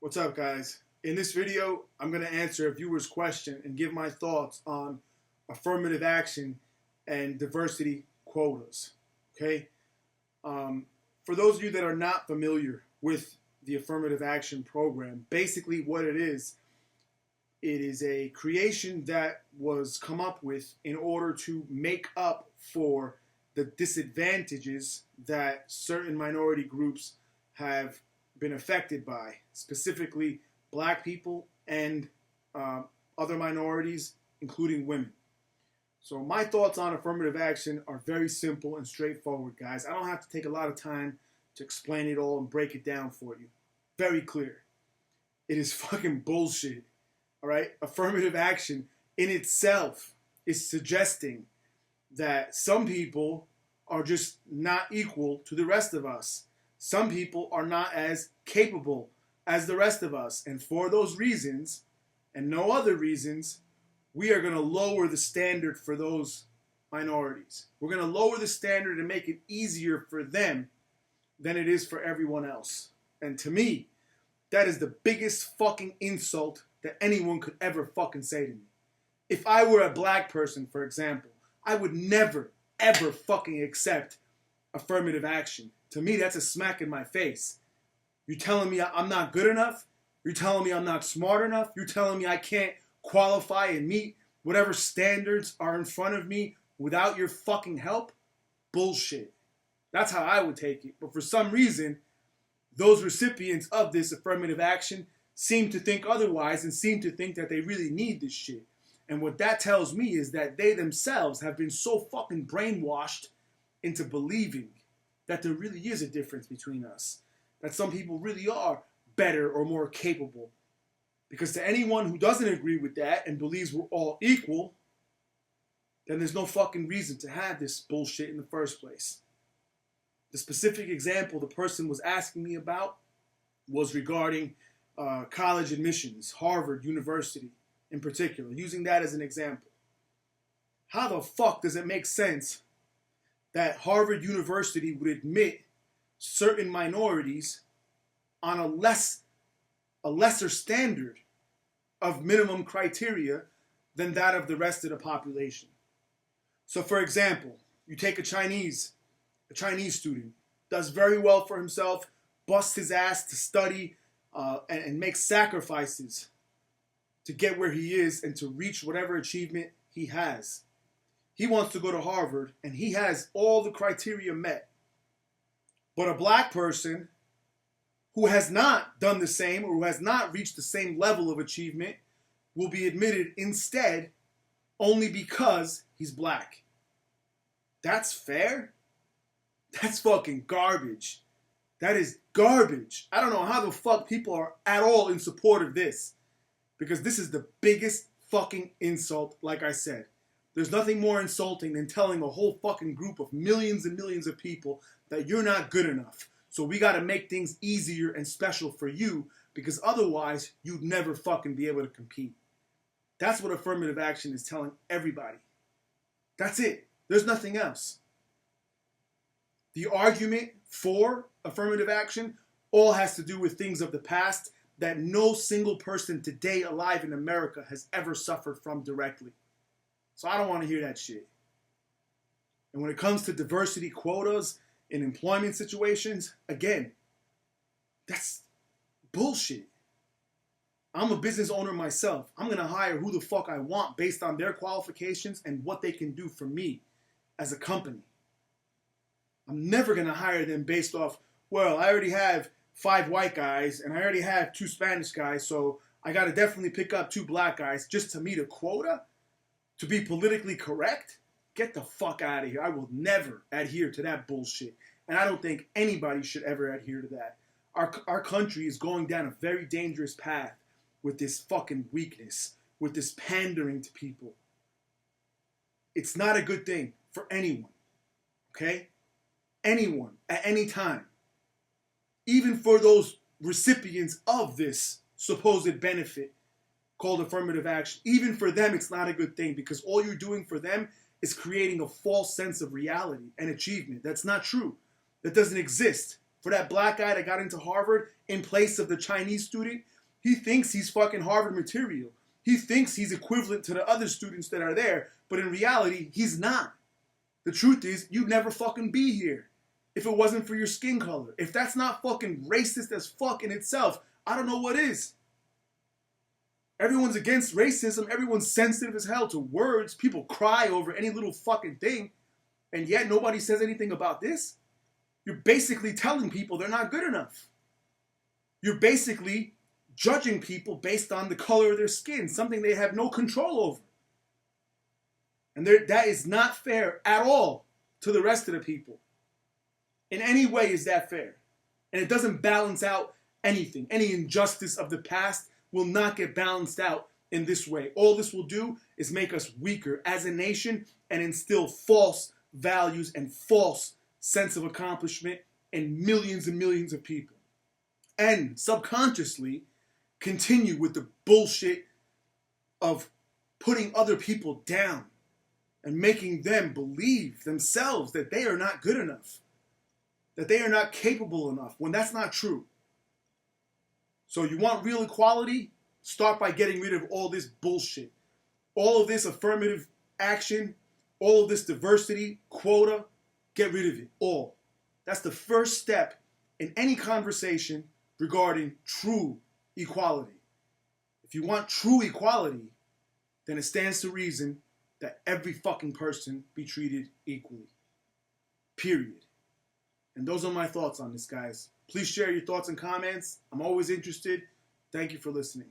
What's up, guys? In this video, I'm going to answer a viewer's question and give my thoughts on affirmative action and diversity quotas. Okay? For those of you that are not familiar with the affirmative action program, basically what it is a creation that was come up with in order to make up for the disadvantages that certain minority groups have been affected by, specifically black people and other minorities, including women. So my thoughts on affirmative action are very simple and straightforward, guys. I don't have to take a lot of time to explain it all and break it down for you. Very clear. It is fucking bullshit. All right? Affirmative action in itself is suggesting that some people are just not equal to the rest of us. Some people are not as capable as the rest of us. And for those reasons, and no other reasons, we are going to lower the standard for those minorities. We're going to lower the standard and make it easier for them than it is for everyone else. And to me, that is the biggest fucking insult that anyone could ever fucking say to me. If I were a black person, for example, I would never, ever fucking accept affirmative action. To me, that's a smack in my face. You're telling me I'm not good enough? You're telling me I'm not smart enough? You're telling me I can't qualify and meet whatever standards are in front of me without your fucking help? Bullshit. That's how I would take it. But for some reason, those recipients of this affirmative action seem to think otherwise and seem to think that they really need this shit. And what that tells me is that they themselves have been so fucking brainwashed into believing that there really is a difference between us. That some people really are better or more capable. Because to anyone who doesn't agree with that and believes we're all equal, then there's no fucking reason to have this bullshit in the first place. The specific example the person was asking me about was regarding college admissions, Harvard University in particular, using that as an example. How the fuck does it make sense that Harvard University would admit certain minorities on a lesser standard of minimum criteria than that of the rest of the population? So for example, you take a Chinese student, does very well for himself, busts his ass to study and makes sacrifices to get where he is and to reach whatever achievement he has. He wants to go to Harvard, and he has all the criteria met. But a black person who has not done the same or who has not reached the same level of achievement will be admitted instead only because he's black. That's fair? That's fucking garbage. That is garbage. I don't know how the fuck people are at all in support of this. Because this is the biggest fucking insult, like I said. There's nothing more insulting than telling a whole fucking group of millions and millions of people that you're not good enough. So we gotta make things easier and special for you, because otherwise you'd never fucking be able to compete. That's what affirmative action is telling everybody. That's it. There's nothing else. The argument for affirmative action all has to do with things of the past that no single person today alive in America has ever suffered from directly. So I don't want to hear that shit. And when it comes to diversity quotas in employment situations, again, that's bullshit. I'm a business owner myself. I'm going to hire who the fuck I want based on their qualifications and what they can do for me as a company. I'm never going to hire them based off, well, I already have 5 white guys and I already have 2 Spanish guys, so I got to definitely pick up 2 black guys just to meet a quota? To be politically correct? Get the fuck out of here. I will never adhere to that bullshit. And I don't think anybody should ever adhere to that. Our country is going down a very dangerous path with this fucking weakness, with this pandering to people. It's not a good thing for anyone. Okay? Anyone, at any time. Even for those recipients of this supposed benefit called affirmative action, even for them it's not a good thing, because all you're doing for them is creating a false sense of reality and achievement. That's not true. That doesn't exist For that black guy that got into Harvard in place of the Chinese student, he thinks he's fucking Harvard material. He thinks he's equivalent to the other students that are there, but in reality, he's not. The truth is, you'd never fucking be here if it wasn't for your skin color. If that's not fucking racist as fuck in itself, I don't know what is. Everyone's against racism. Everyone's sensitive as hell to words. People cry over any little fucking thing, and yet nobody says anything about this. You're basically telling people they're not good enough. You're basically judging people based on the color of their skin, something they have no control over. And that is not fair at all to the rest of the people. In any way is that fair. And it doesn't balance out anything. Any injustice of the past will not get balanced out in this way. All this will do is make us weaker as a nation and instill false values and false sense of accomplishment in millions and millions of people. And subconsciously continue with the bullshit of putting other people down and making them believe themselves that they are not good enough, that they are not capable enough, when that's not true. So you want real equality? Start by getting rid of all this bullshit. All of this affirmative action, all of this diversity, quota, get rid of it all. That's the first step in any conversation regarding true equality. If you want true equality, then it stands to reason that every fucking person be treated equally. Period. And those are my thoughts on this, guys. Please share your thoughts and comments. I'm always interested. Thank you for listening.